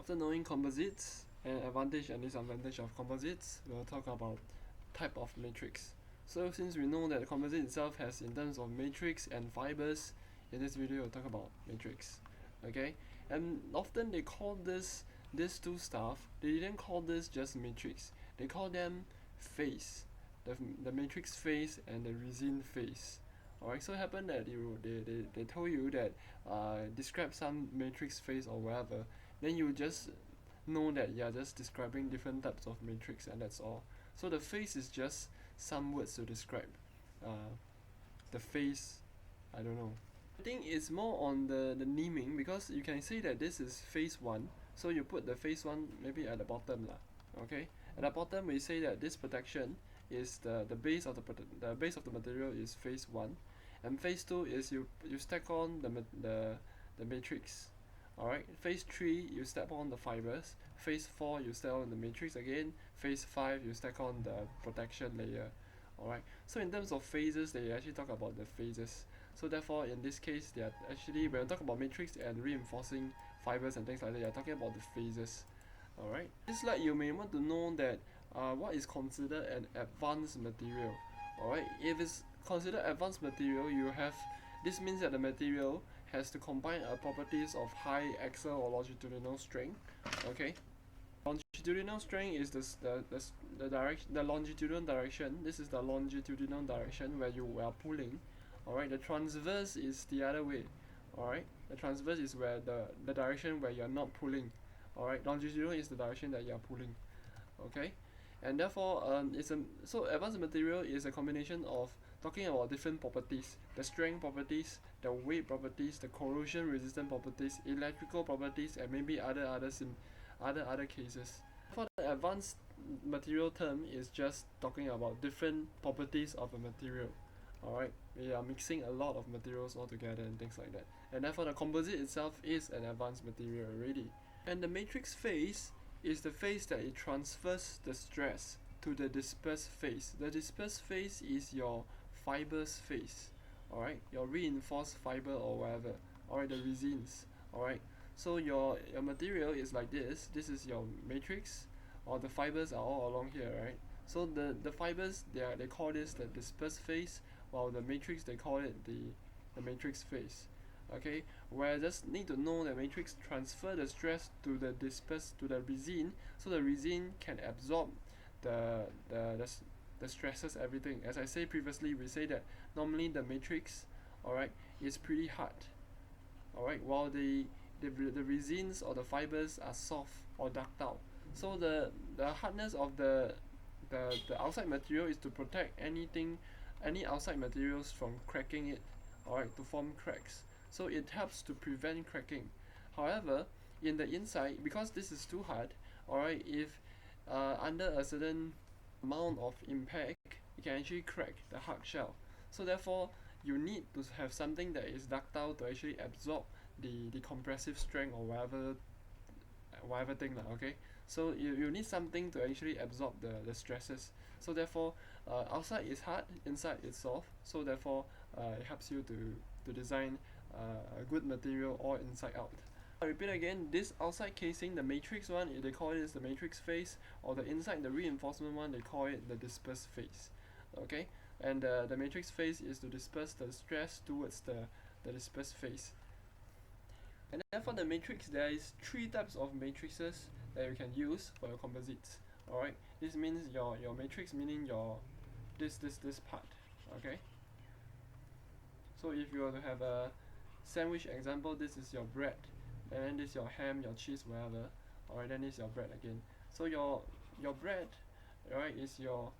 After knowing composites and advantage and disadvantage of composites, we'll talk about type of matrix. So since we know that composite itself has in terms of matrix and fibers, in this video we'll talk about matrix. Okay, and often they call these two stuff, they didn't call this just matrix, they call them phase, the matrix phase and the resin phase. Alright, so it happened that they told you that describe some matrix phase or whatever, then you just know that you're just describing different types of matrix and that's all. So the phase is just some words to describe the phase. I don't know. I think it's more on the naming, because you can say that this is phase 1, so you put the phase 1 maybe at the bottom lah. Okay, at the bottom we say that this protection is the base of the base of the material is phase 1, and phase 2 is you stack on the matrix. Alright, phase 3 you stack on the fibers, phase 4 you stack on the matrix again, phase 5 you stack on the protection layer. Alright, so in terms of phases, they actually talk about the phases. So therefore in this case, they are actually, when we talk about matrix and reinforcing fibers and things like that, they are talking about the phases. Alright, this slide you may want to know that what is considered an advanced material. Alright, if it's considered advanced material, this means that the material has to combine properties of high axial or longitudinal strength. Okay, longitudinal strength is the longitudinal direction. This is the longitudinal direction where you are pulling. Alright, the transverse is the other way. Alright, the transverse is where the direction where you are not pulling. Alright, longitudinal is the direction that you are pulling. Okay, and therefore so advanced material is a combination of talking about different properties: the strength properties, the weight properties, the corrosion resistant properties, electrical properties, and maybe other cases. For the advanced material term is just talking about different properties of a material. Alright, we are mixing a lot of materials all together and things like that, and therefore the composite itself is an advanced material already. And the matrix phase is the phase that it transfers the stress to the dispersed phase. The dispersed phase is your fibers phase. Alright, your reinforced fiber or whatever. Alright, the resins. Alright, so your material is like this. This is your matrix, or the fibers are all along here, right? So the fibers, they call this the dispersed phase, while the matrix, they call it the matrix phase. Okay, where I just need to know that matrix transfer the stress to the resin, so the resin can absorb the stresses, everything. As I said previously, we say that normally the matrix, alright, is pretty hard. Alright, while the resins or the fibers are soft or ductile. So the hardness of the outside material is to protect any outside materials from cracking it, alright, to form cracks. So it helps to prevent cracking. However, in the inside, because this is too hard, alright, if under a certain amount of impact, it can actually crack the hard shell. So therefore, you need to have something that is ductile to actually absorb the compressive strength or whatever thing lah, okay? So you need something to actually absorb the stresses. So therefore, outside is hard, inside is soft. So therefore, it helps you to design a good material all inside out. I repeat again, this outside casing, the matrix one, they call it the matrix phase, or the inside, the reinforcement one, they call it the dispersed phase. Okay, and the matrix phase is to disperse the stress towards the dispersed phase. And then for the matrix, there is 3 types of matrices that you can use for your composites. Alright, this means your matrix, meaning your this part. Okay, so if you were to have a sandwich example, this is your bread, and then this is your ham, your cheese, whatever. Alright, then this is your bread again. So your bread, alright, is your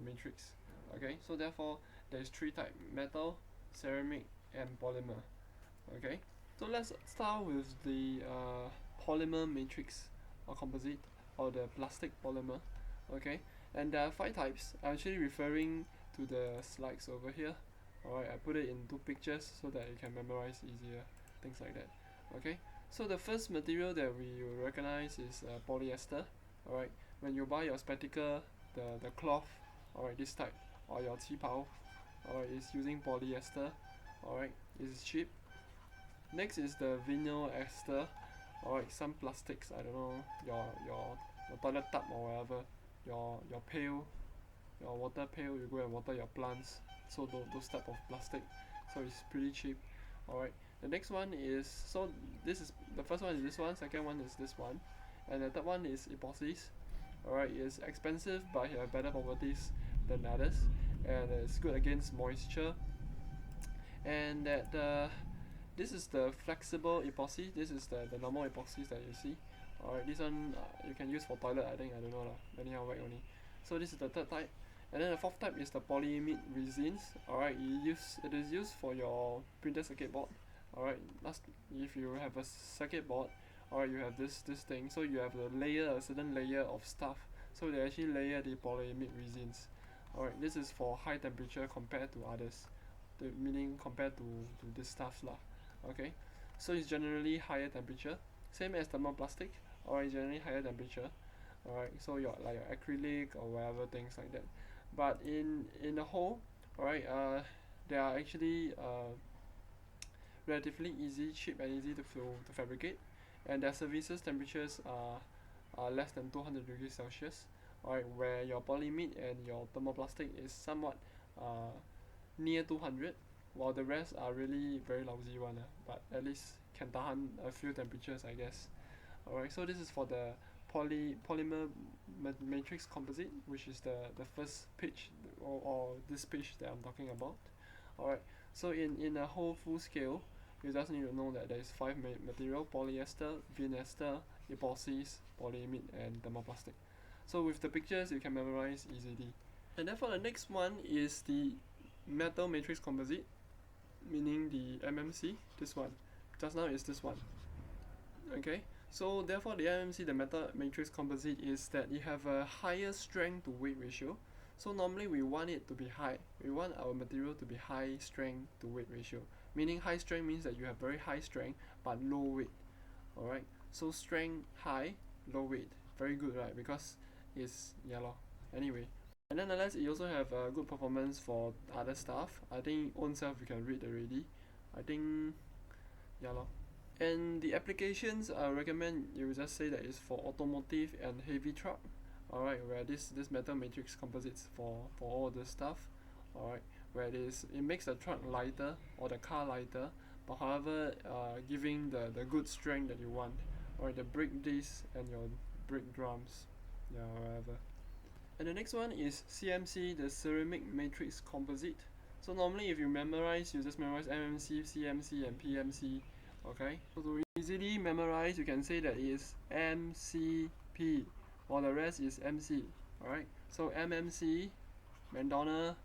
matrix. Okay, so therefore there's 3 types: metal, ceramic, and polymer. Okay, so let's start with the polymer matrix or composite, or the plastic polymer. Okay, and there are 5 types. I'm actually referring to the slides over here. Alright, I put it in 2 pictures so that you can memorize easier, things like that. Okay, so the first material that we will recognize is polyester. Alright, when you buy your spectacle, the cloth, alright, this type, or your qipao, alright, is using polyester. Alright, it's cheap. Next is the vinyl ester. Alright, some plastics, I don't know, your toilet tub or whatever, your pail, your water pail, you go and water your plants. So those type of plastic. So it's pretty cheap. Alright. The next one is, so this is the first one is this one, second one is this one, and the third one is epoxies. Alright, it's expensive but have better properties than others, and it's good against moisture. And that this is the flexible epoxy. This is the normal epoxies that you see. Alright, this one you can use for toilet, I think, I don't know lah. Anyhow, whack only. So this is the third type. And then the fourth type is the polyimide resins. Alright, it is used for your printed circuit board. Alright, if you have a circuit board, alright, you have this thing. So you have a certain layer of stuff. So they actually layer the polyimide resins. Alright, this is for high temperature compared to others. Meaning compared to this stuff lah. Okay, so it's generally higher temperature. Same as thermoplastic. Alright, generally higher temperature. Alright, so your like your acrylic or whatever things like that. But in the whole, alright, they are actually relatively easy, cheap and easy to fabricate, and their services temperatures are less than 200 degrees Celsius. Alright, where your polyimide and your thermoplastic is somewhat near 200, while the rest are really very lousy one, but at least can tahan a few temperatures, I guess. Alright, so this is for the polymer matrix composite, which is the first page, or this page that I'm talking about. Alright, so in a whole full scale, you just need to know that there is 5 material: polyester, vinester, epoxies, polyimide, and thermoplastic. So with the pictures you can memorize easily. And therefore the next one is the metal matrix composite, meaning the MMC, this one. Just now is this one. Okay, so therefore the MMC, the metal matrix composite, is that you have a higher strength to weight ratio. So normally we want it to be high. We want our material to be high strength to weight ratio. Meaning high strength means that you have very high strength but low weight. Alright, so strength high, low weight. Very good, right? Because it's yellow. Anyway. And then nonetheless, it also have good performance for other stuff. I think own self you can read already. I think, yeah lor. And the applications I recommend you just say that it's for automotive and heavy truck. Alright, where this metal matrix composites for all this stuff. Alright, where it makes the truck lighter or the car lighter, but however giving the good strength that you want. Alright, the brake disc and your brake drums. Yeah, whatever. And the next one is CMC, the ceramic matrix composite. So normally if you memorize, you just memorize MMC, CMC and PMC. Okay, so to easily memorize, you can say that it is MCP, while the rest is MC. Alright, so MMC, McDonald,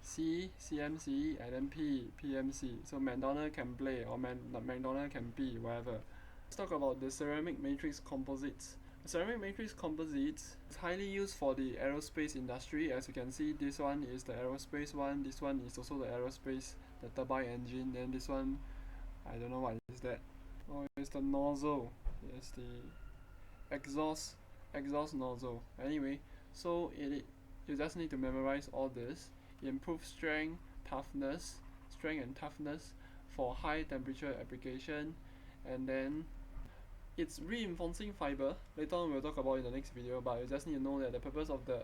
C, CMC, and then P, PMC. So McDonald can play, or McDonald can be, whatever. Let's talk about the ceramic matrix composites. Ceramic matrix composites is highly used for the aerospace industry. As you can see, this one is the aerospace one, this one is also the aerospace, the turbine engine, then this one, I don't know what is that. Oh, it's the nozzle. It's the exhaust nozzle. Anyway, so you just need to memorize all this. It improves strength and toughness for high temperature application, and then it's reinforcing fiber. Later on we'll talk about in the next video, but you just need to know that the purpose of the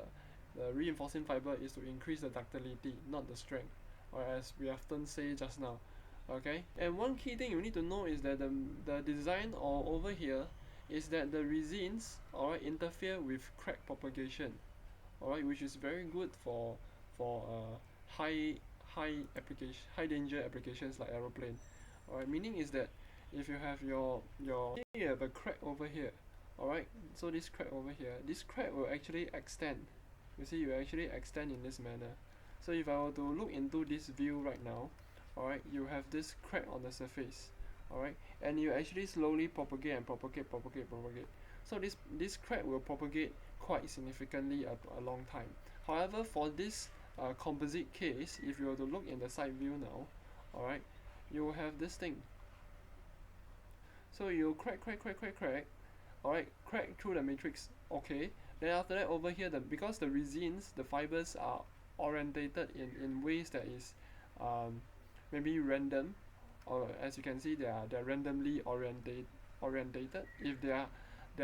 reinforcing fiber is to increase the ductility, not the strength, or as we often say just now. Okay, and one key thing you need to know is that the design or over here is that the resins, alright, interfere with crack propagation, alright, which is very good for high danger applications like aeroplane. Alright, meaning is that if you have you have a crack over here, alright, so this crack over here, this crack will actually extend. You see, you actually extend in this manner. So if I were to look into this view right now, alright, you have this crack on the surface, alright, and you actually slowly propagate and propagate. So this crack will propagate quite significantly a long time. However, for this composite case, if you were to look in the side view now, alright, you will have this thing. So you crack, alright, crack through the matrix, okay. Then after that over here, because the resins, the fibers are orientated in ways that is maybe random, or as you can see they're randomly orientated orientated. If they are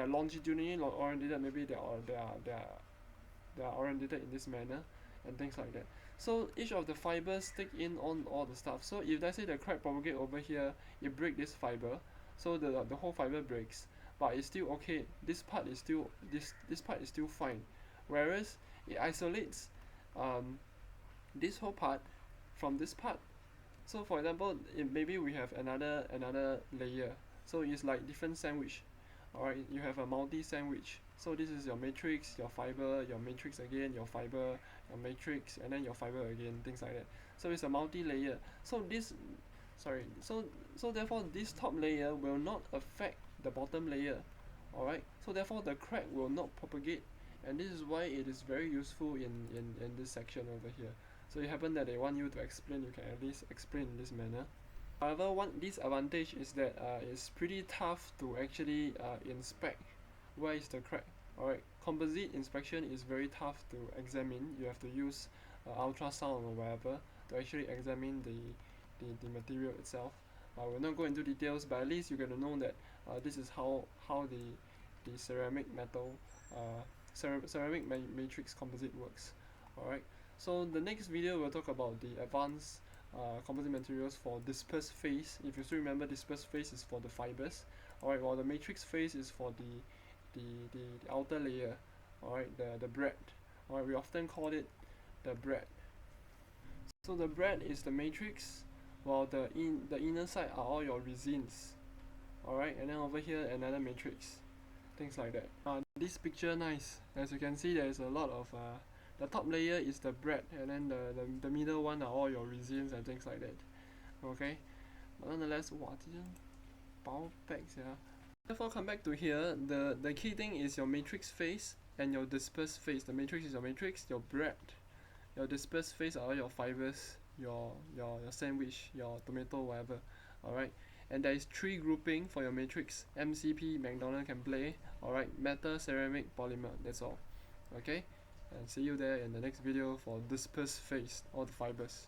longitudinally orientated, maybe they are orientated in this manner and things like that. So each of the fibers take in on all the stuff. So if let's say the crack propagate over here, it break this fiber, so the whole fiber breaks, but it's still okay. This part is still this part is still fine. Whereas it isolates this whole part from this part. So for example, maybe we have another layer. So it's like different sandwich. Alright, you have a multi sandwich. So this is your matrix, your fiber, your matrix again, your fiber, your matrix, and then your fiber again, things like that. So it's a multi-layer. So therefore this top layer will not affect the bottom layer. Alright, so therefore the crack will not propagate, and this is why it is very useful in this section over here. So it happened that they want you to explain, you can at least explain in this manner. However, one disadvantage is that it's pretty tough to actually inspect where is the crack. Alright, composite inspection is very tough to examine. You have to use ultrasound or whatever to actually examine the material itself. We'll not go into details, but at least you get to know that this is how the ceramic metal ceramic matrix composite works. Alright, so the next video we'll talk about the advanced composite materials for dispersed phase. If you still remember, dispersed phase is for the fibers. Alright, while the matrix phase is for the outer layer. Alright, the bread. Alright, we often call it the bread. So the bread is the matrix, while the inner side are all your resins. Alright, and then over here another matrix. Things like that. This picture nice. As you can see, there is a lot of the top layer is the bread, and then the middle one are all your resins and things like that. Okay, but nonetheless, power packs, yeah. Therefore, come back to here. The key thing is your matrix phase and your dispersed phase. The matrix is your matrix, your bread. Your dispersed phase are all your fibers, your sandwich, your tomato, whatever. Alright, and there is 3 grouping for your matrix: MCP, McDonald can play. Alright, metal, ceramic, polymer. That's all. Okay, and see you there in the next video for dispersed phase, all the fibers.